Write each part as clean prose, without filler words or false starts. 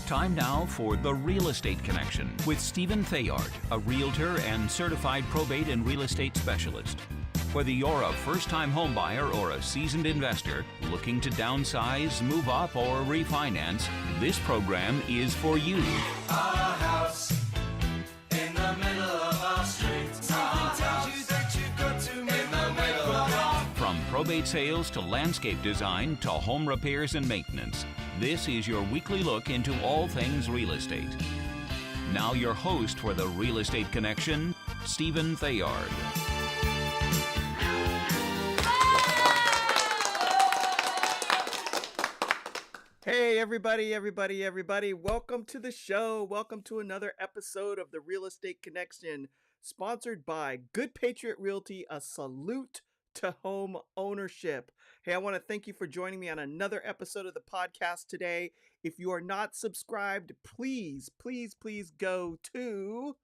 Time now for The Real Estate Connection with Stephen Theard, a realtor and certified probate and real estate specialist. Whether you're a first-time homebuyer or a seasoned investor looking to downsize, move up, or refinance, this program is for you. Our house in the middle of our street. Something tells you that you've got to move in the middle of our... From probate sales to landscape design to home repairs and maintenance, this is your weekly look into all things real estate. Now your host for The Real Estate Connection, Stephen Theard. Hey, everybody. Welcome to the show. Welcome to another episode of The Real Estate Connection, sponsored by Good Patriot Realty, a salute to home ownership. Hey, I want to thank you for joining me on another episode of the podcast today. If you are not subscribed, please go to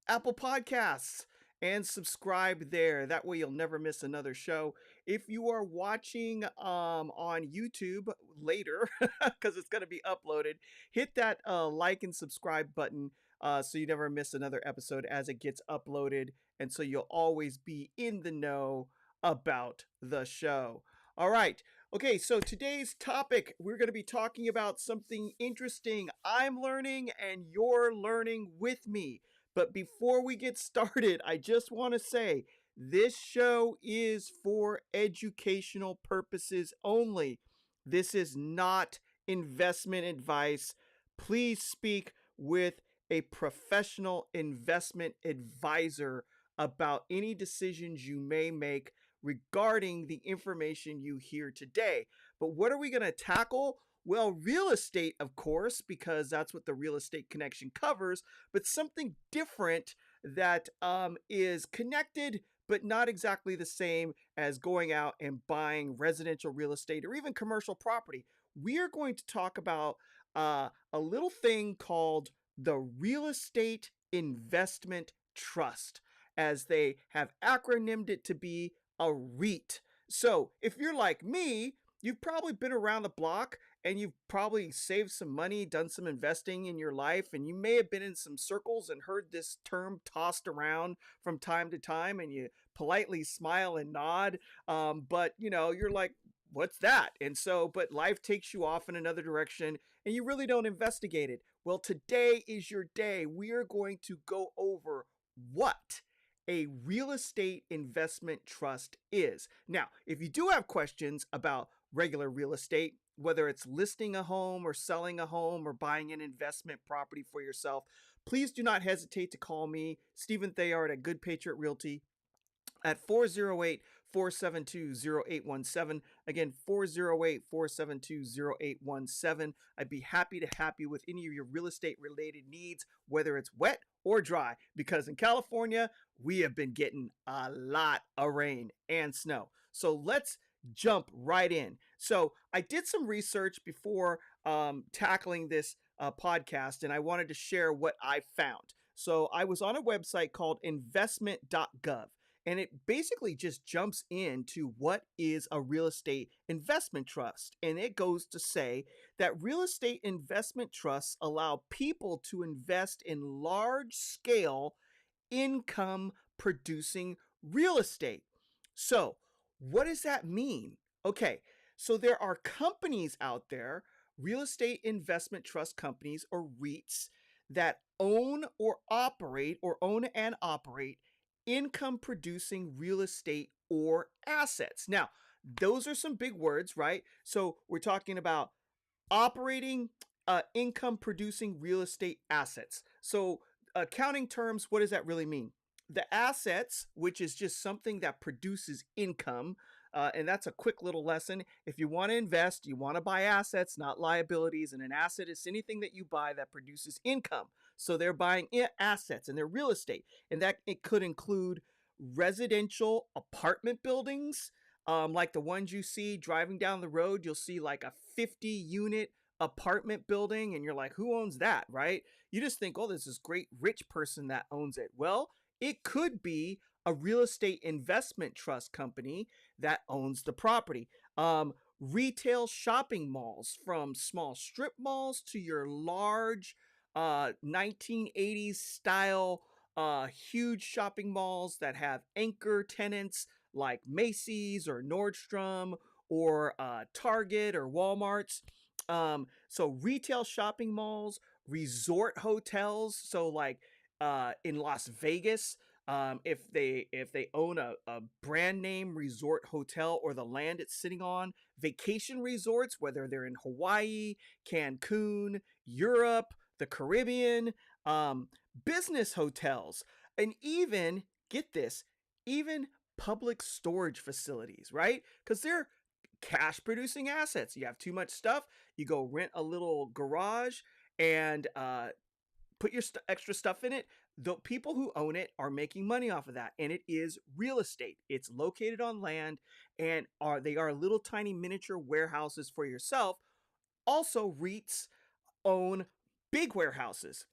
Apple Podcasts and subscribe there. That way you'll never miss another show. If you are watching on YouTube later, because it's going to be uploaded, hit that like and subscribe button so you never miss another episode as it gets uploaded, and so you'll always be in the know about the show. All right. Okay, so today's topic, we're going to be talking about something interesting I'm learning and you're learning with me. But before we get started, I just want to say this show is for educational purposes only. This is not investment advice. Please speak with a professional investment advisor about any decisions you may make regarding the information you hear today. But what are we going to tackle? Well, real estate, of course, because that's what the Real Estate Connection covers, but something different that is connected, but not exactly the same as going out and buying residential real estate or even commercial property. We are going to talk about a little thing called the Real Estate Investment Trust, as they have acronymed it to be a REIT. So if you're like me, you've probably been around the block and you've probably saved some money, done some investing in your life, and you may have been in some circles and heard this term tossed around from time to time, and you politely smile and nod. But you're like, what's that? And so, but life takes you off in another direction and you really don't investigate it. Well, today is your day. We are going to go over what a real estate investment trust is. Now, if you do have questions about regular real estate, whether it's listing a home or selling a home or buying an investment property for yourself, please do not hesitate to call me, Stephen Theard at Good Patriot Realty, at 408-472-0817. Again, 408-472-0817. I'd be happy to help you with any of your real estate related needs, whether it's wet or dry, because in California, we have been getting a lot of rain and snow. So let's jump right in. So I did some research before tackling this podcast, and I wanted to share what I found. So I was on a website called investment.gov. And it basically just jumps into what is a real estate investment trust. And it goes to say that real estate investment trusts allow people to invest in large scale income producing real estate. So what does that mean? Okay, so there are companies out there, real estate investment trust companies or REITs, that own and operate income producing real estate or assets. Now, those are some big words, right? So we're talking about operating income producing real estate assets. So accounting terms, what does that really mean? The assets, which is just something that produces income, and that's a quick little lesson. If you want to invest, you want to buy assets, not liabilities, and an asset is anything that you buy that produces income. So they're buying assets and they're real estate. And that it could include residential apartment buildings, like the ones you see driving down the road. You'll see like a 50-unit apartment building, and you're like, who owns that, right? You just think, oh, there's this great rich person that owns it. Well, it could be a real estate investment trust company that owns the property. Retail shopping malls, from small strip malls to your large 1980s style huge shopping malls that have anchor tenants like Macy's or Nordstrom or Target or Walmart's. So retail shopping malls, resort hotels. So like in Las Vegas, if they own a brand name resort hotel or the land it's sitting on, vacation resorts, whether they're in Hawaii, Cancun, Europe, the Caribbean, business hotels, and even, get this, even public storage facilities, right? Because they're cash producing assets. You have too much stuff, you go rent a little garage and put your extra stuff in it. The people who own it are making money off of that, and it is real estate. It's located on land, and they are little tiny miniature warehouses for yourself. Also, REITs own big warehouses.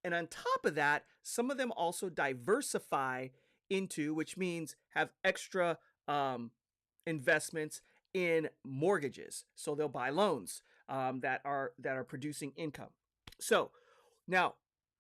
And on top of that, some of them also diversify into, which means have extra investments in mortgages. So they'll buy loans that are producing income. So now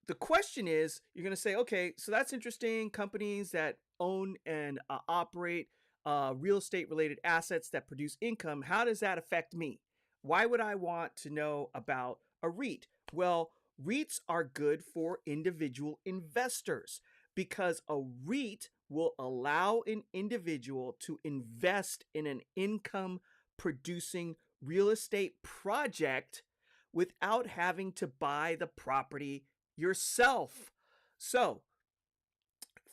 the question is, you're going to say, okay, so that's interesting. Companies that own and operate real estate related assets that produce income. How does that affect me? Why would I want to know about a REIT? Well, REITs are good for individual investors because a REIT will allow an individual to invest in an income producing real estate project without having to buy the property yourself. So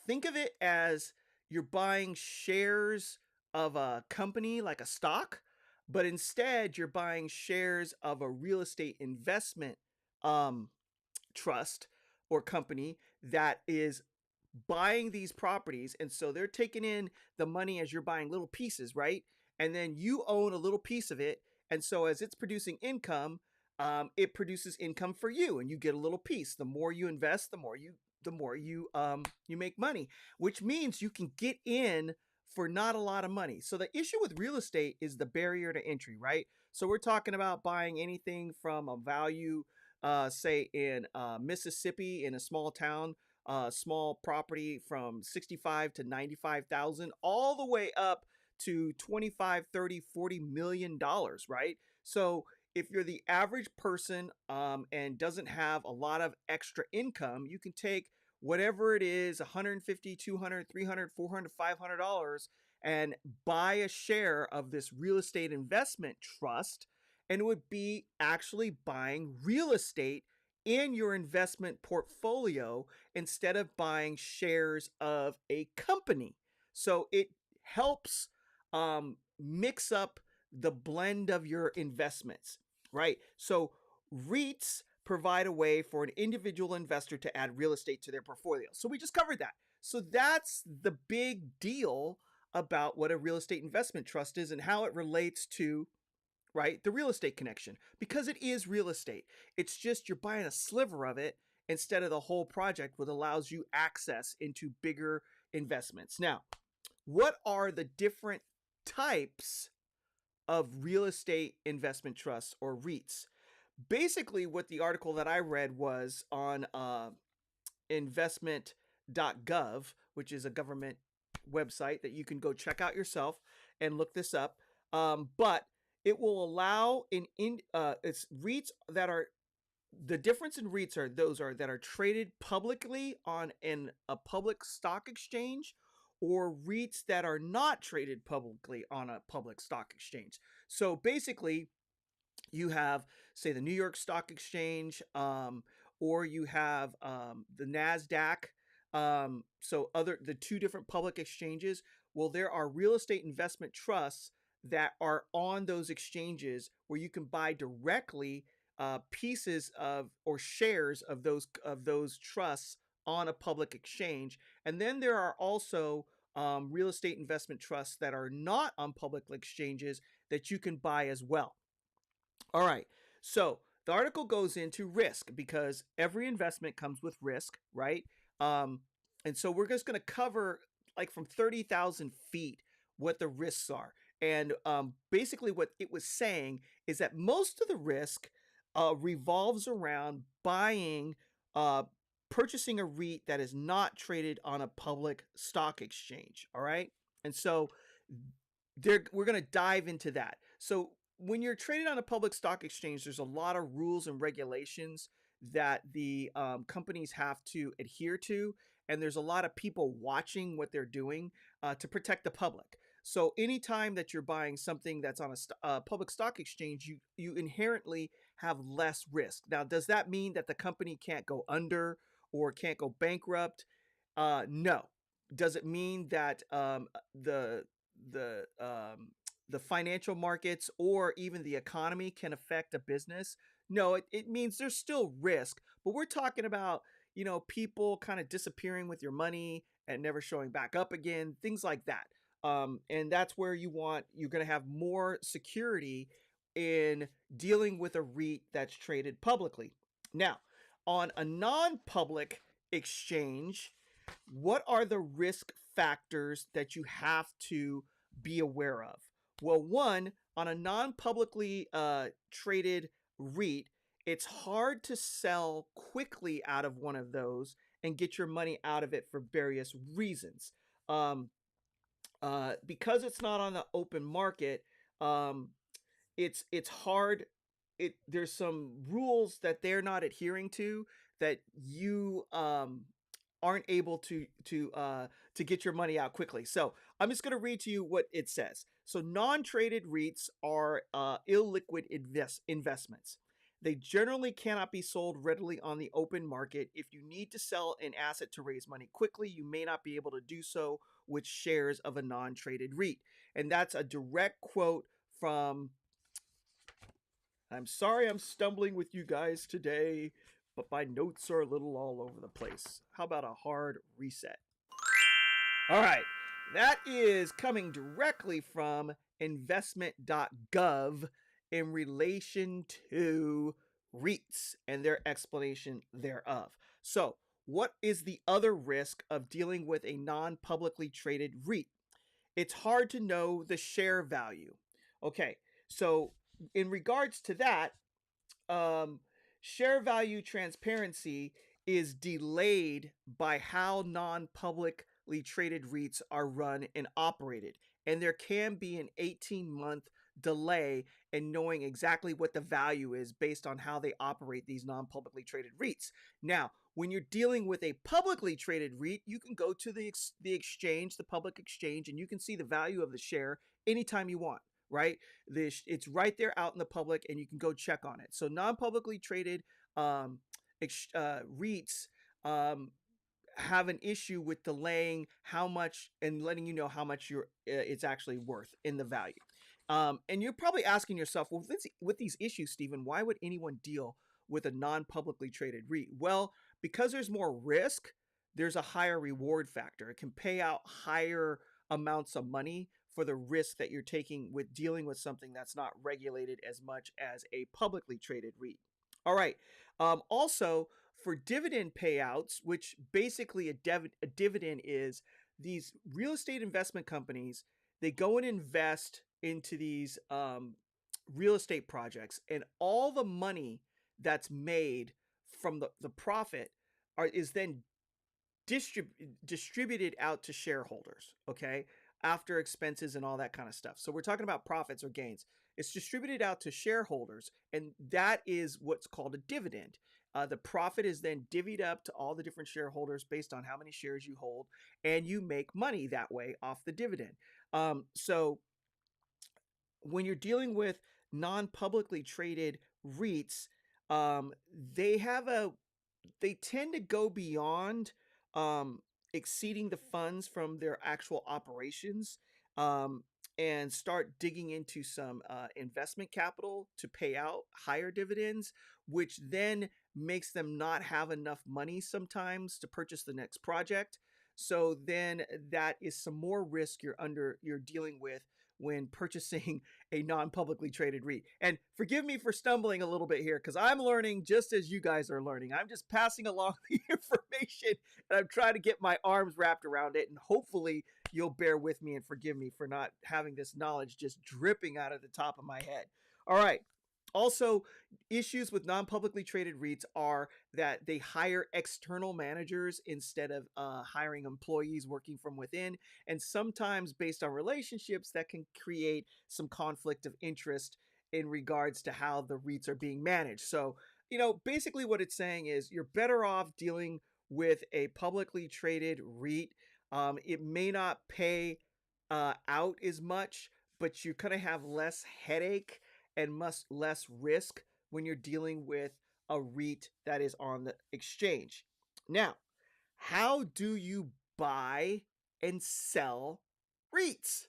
think of it as you're buying shares of a company like a stock, but instead you're buying shares of a real estate investment trust or company that is buying these properties. And so they're taking in the money as you're buying little pieces, right? And then you own a little piece of it. And so as it's producing income, it produces income for you, and you get a little piece. The more you invest, the more you make money, which means you can get in for not a lot of money. So the issue with real estate is the barrier to entry, right? So we're talking about buying anything from a value, say in Mississippi, in a small town, small property from 65 to 95,000, all the way up to 25, 30, 40 million dollars, right? So if you're the average person and doesn't have a lot of extra income, you can take whatever it is, 150, 200, 300, 400, $500, and buy a share of this real estate investment trust. And it would be actually buying real estate in your investment portfolio instead of buying shares of a company. So it helps mix up the blend of your investments, right? So REITs provide a way for an individual investor to add real estate to their portfolio. So we just covered that. So that's the big deal about what a real estate investment trust is and how it relates to, right, the real estate connection, because it is real estate. It's just you're buying a sliver of it instead of the whole project, which allows you access into bigger investments. Now, what are the different types of real estate investment trusts or REITs? Basically, what the article that I read was on investment.gov, which is a government website that you can go check out yourself and look this up. But it will allow it's REITs that are, the difference in REITs are those are that are traded publicly on a public stock exchange, or REITs that are not traded publicly on a public stock exchange. So basically, you have, say, the New York Stock Exchange, or you have the NASDAQ. So the two different public exchanges. Well, there are real estate investment trusts that are on those exchanges where you can buy directly pieces of or shares of those trusts on a public exchange. And then there are also real estate investment trusts that are not on public exchanges that you can buy as well. All right. So the article goes into risk because every investment comes with risk, right? Um, and so we're just going to cover like from 30,000 feet what the risks are. And basically, what it was saying is that most of the risk revolves around uh, purchasing a REIT that is not traded on a public stock exchange. All right. And so we're going to dive into that. So when you're traded on a public stock exchange, there's a lot of rules and regulations that the companies have to adhere to, and there's a lot of people watching what they're doing to protect the public. So anytime that you're buying something that's on a public stock exchange, you inherently have less risk. Now, does that mean that the company can't go under or can't go bankrupt? No. Does it mean that the the um, the financial markets or even the economy can affect a business? No, it means there's still risk, but we're talking about, people kind of disappearing with your money and never showing back up again, things like that. And that's where you're going to have more security in dealing with a REIT that's traded publicly. Now, on a non-public exchange, what are the risk factors that you have to be aware of? Well, one, on a non publicly traded REIT, it's hard to sell quickly out of one of those and get your money out of it for various reasons. Um, because it's not on the open market, um, it's hard. There's some rules that they're not adhering to that you aren't able to get your money out quickly. So I'm just going to read to you what it says. So non-traded REITs are illiquid investments. They generally cannot be sold readily on the open market. If you need to sell an asset to raise money quickly, you may not be able to do so with shares of a non-traded REIT. And that's a direct quote from, I'm sorry I'm stumbling with you guys today, but my notes are a little all over the place. How about a hard reset? All right, that is coming directly from investment.gov in relation to REITs and their explanation thereof. So, what is the other risk of dealing with a non publicly traded REIT? It's hard to know the share value. Okay, so in regards to that, um, share value transparency is delayed by how non-publicly traded REITs are run and operated. And there can be an 18-month delay in knowing exactly what the value is based on how they operate these non-publicly traded REITs. Now, when you're dealing with a publicly traded REIT, you can go to the exchange, the public exchange, and you can see the value of the share anytime you want, right? It's right there out in the public, and you can go check on it. So non-publicly traded REITs have an issue with delaying how much and letting you know how much it's actually worth in the value. And you're probably asking yourself, well, with these issues, Stephen, why would anyone deal with a non-publicly traded REIT? Well, because there's more risk, there's a higher reward factor. It can pay out higher amounts of money for the risk that you're taking with dealing with something that's not regulated as much as a publicly traded REIT. All right. Also, for dividend payouts, which basically a dividend is, these real estate investment companies, they go and invest into these real estate projects, and all the money that's made from the profit is then distributed out to shareholders, okay, after expenses and all that kind of stuff. So we're talking about profits or gains. It's distributed out to shareholders, and that is what's called a dividend. The profit is then divvied up to all the different shareholders based on how many shares you hold, and you make money that way off the dividend. So when you're dealing with non-publicly traded REITs, um, they have they tend to go beyond exceeding the funds from their actual operations. Um, and start digging into some investment capital to pay out higher dividends, which then makes them not have enough money sometimes to purchase the next project. So then that is some more risk you're dealing with when purchasing a non-publicly traded REIT. And forgive me for stumbling a little bit here because I'm learning just as you guys are learning. I'm just passing along the information and I'm trying to get my arms wrapped around it, and hopefully you'll bear with me and forgive me for not having this knowledge just dripping out of the top of my head. All right. Also, issues with non-publicly traded REITs are that they hire external managers instead of hiring employees working from within. And sometimes based on relationships, that can create some conflict of interest in regards to how the REITs are being managed. So, basically what it's saying is you're better off dealing with a publicly traded REIT. It may not pay out as much, but you kind of have less headache and much less risk when you're dealing with a REIT that is on the exchange. Now, how do you buy and sell REITs?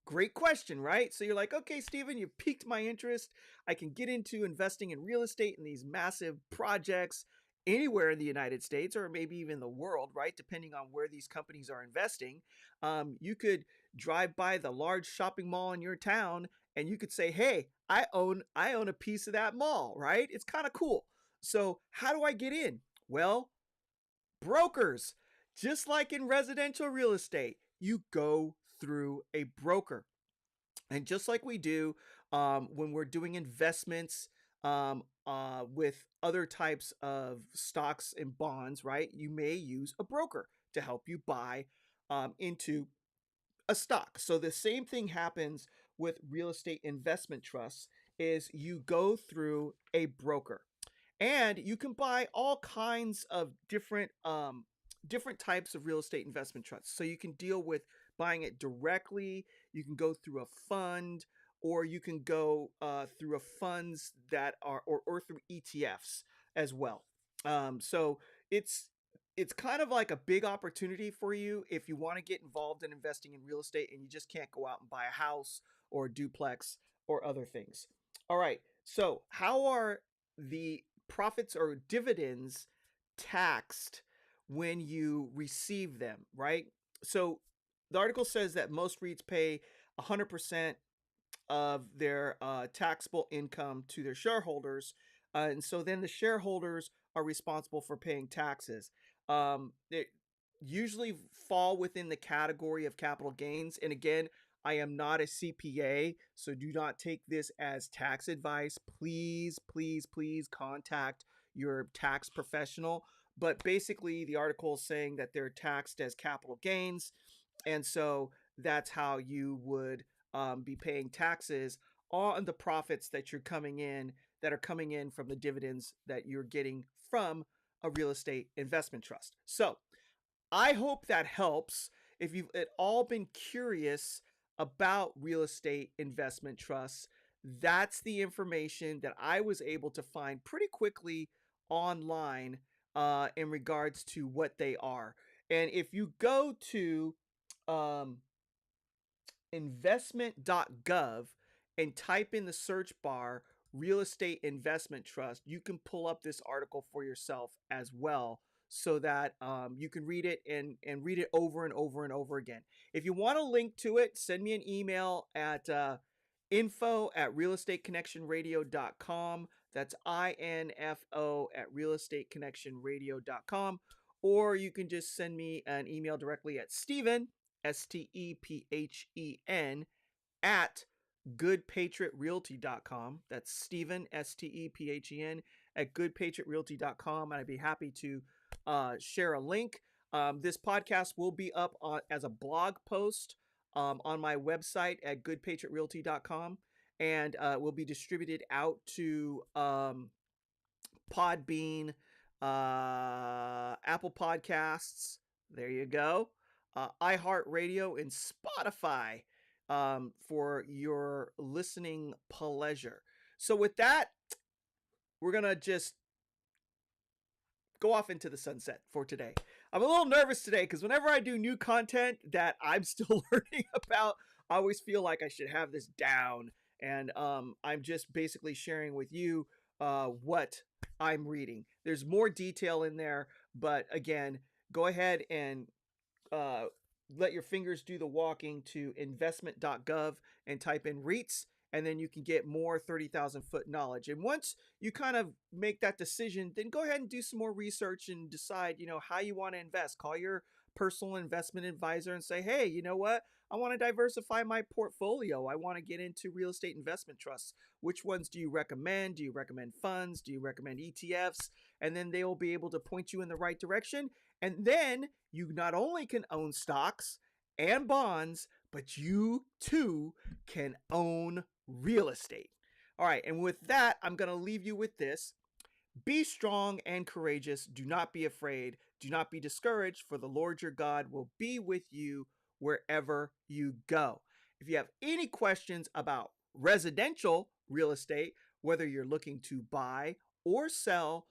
Great question, right? So you're like, okay, Steven, you piqued my interest. I can get into investing in real estate in these massive projects anywhere in the United States or maybe even the world, right? Depending on where these companies are investing. You could drive by the large shopping mall in your town and you could say, hey, I own a piece of that mall, right? It's kind of cool. So how do I get in? Well, brokers. Just like in residential real estate, you go through a broker. And just like we do when we're doing investments with other types of stocks and bonds, right? You may use a broker to help you buy into a stock. So the same thing happens with real estate investment trusts is you go through a broker. And you can buy all kinds of different types of real estate investment trusts. So you can deal with buying it directly. You can go through a fund, or you can go through a funds that are or through ETFs as well. So it's kind of like a big opportunity for you if you want to get involved in investing in real estate and you just can't go out and buy a house or a duplex or other things. All right. So how are the profits or dividends taxed when you receive them, right? So the article says that most REITs pay 100% of their taxable income to their shareholders. And so then the shareholders are responsible for paying taxes. They usually fall within the category of capital gains. And again, I am not a CPA, so do not take this as tax advice. Please, please, please contact your tax professional. But basically, the article is saying that they're taxed as capital gains. And so that's how you would be paying taxes on the profits that are coming in from the dividends that you're getting from a real estate investment trust. So I hope that helps. If you've at all been curious about real estate investment trusts, that's the information that I was able to find pretty quickly online in regards to what they are. And if you go to investment.gov and type in the search bar real estate investment trust, you can pull up this article for yourself as well, so that you can read it and read it over and over and over again. If you want a link to it, send me an email at info@realestateconnectionradio.com. That's info@realestateconnectionradio.com. Or you can just send me an email directly at Stephen, STEPHEN, at goodpatriotrealty.com. That's Stephen, STEPHEN, at goodpatriotrealty.com. And I'd be happy to share a link. This podcast will be up as a blog post on my website at goodpatriotrealty.com, and will be distributed out to Podbean, Apple Podcasts, there you go, iHeartRadio, and Spotify for your listening pleasure. So with that, we're going to just go off into the sunset for today. I'm a little nervous today because whenever I do new content that I'm still learning about, I always feel like I should have this down, and I'm just basically sharing with you what I'm reading. There's more detail in there, but again, go ahead and uh, let your fingers do the walking to investment.gov and type in REITs, and then you can get more 30,000 foot knowledge. And once you kind of make that decision, then go ahead and do some more research and decide, how you want to invest. Call your personal investment advisor and say, hey, you know what? I want to diversify my portfolio. I want to get into real estate investment trusts. Which ones do you recommend? Do you recommend funds? Do you recommend ETFs? And then they will be able to point you in the right direction. And then you not only can own stocks and bonds, but you too can own real estate. All right. And with that, I'm going to leave you with this. Be strong and courageous. Do not be afraid. Do not be discouraged, for the Lord your God will be with you wherever you go. If you have any questions about residential real estate, whether you're looking to buy or sell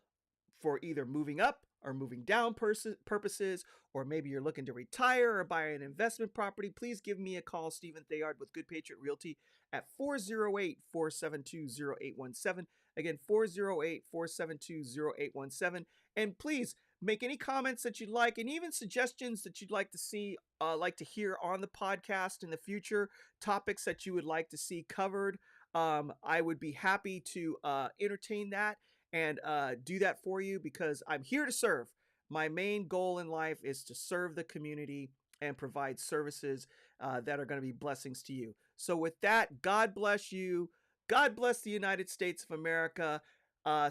for either moving up or moving down purposes, or maybe you're looking to retire or buy an investment property, please give me a call, Stephen Theard with Good Patriot Realty at 408-472-0817. Again, 408-472-0817. And please make any comments that you'd like, and even suggestions that you'd like to see, like to hear on the podcast in the future, topics that you would like to see covered. I would be happy to entertain that and do that for you, because I'm here to serve. My main goal in life is to serve the community and provide services that are going to be blessings to you. So with that, God bless you. God bless the United States of America.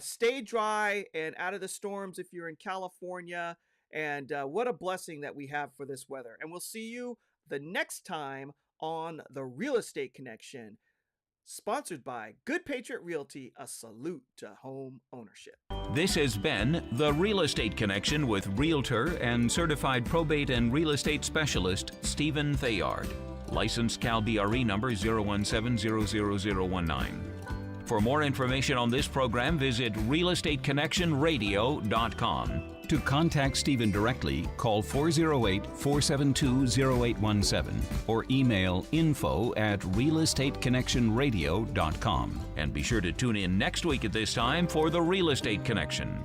Stay dry and out of the storms if you're in California. And what a blessing that we have for this weather. And we'll see you the next time on the Real Estate Connection, sponsored by Good Patriot Realty, a salute to home ownership. This has been The Real Estate Connection with Realtor and Certified Probate and Real Estate Specialist Stephen Theard. Licensed Cal BRE number 0170019. For more information on this program, visit realestateconnectionradio.com. To contact Stephen directly, call 408-472-0817 or email info@realestateconnectionradio.com. And be sure to tune in next week at this time for The Real Estate Connection.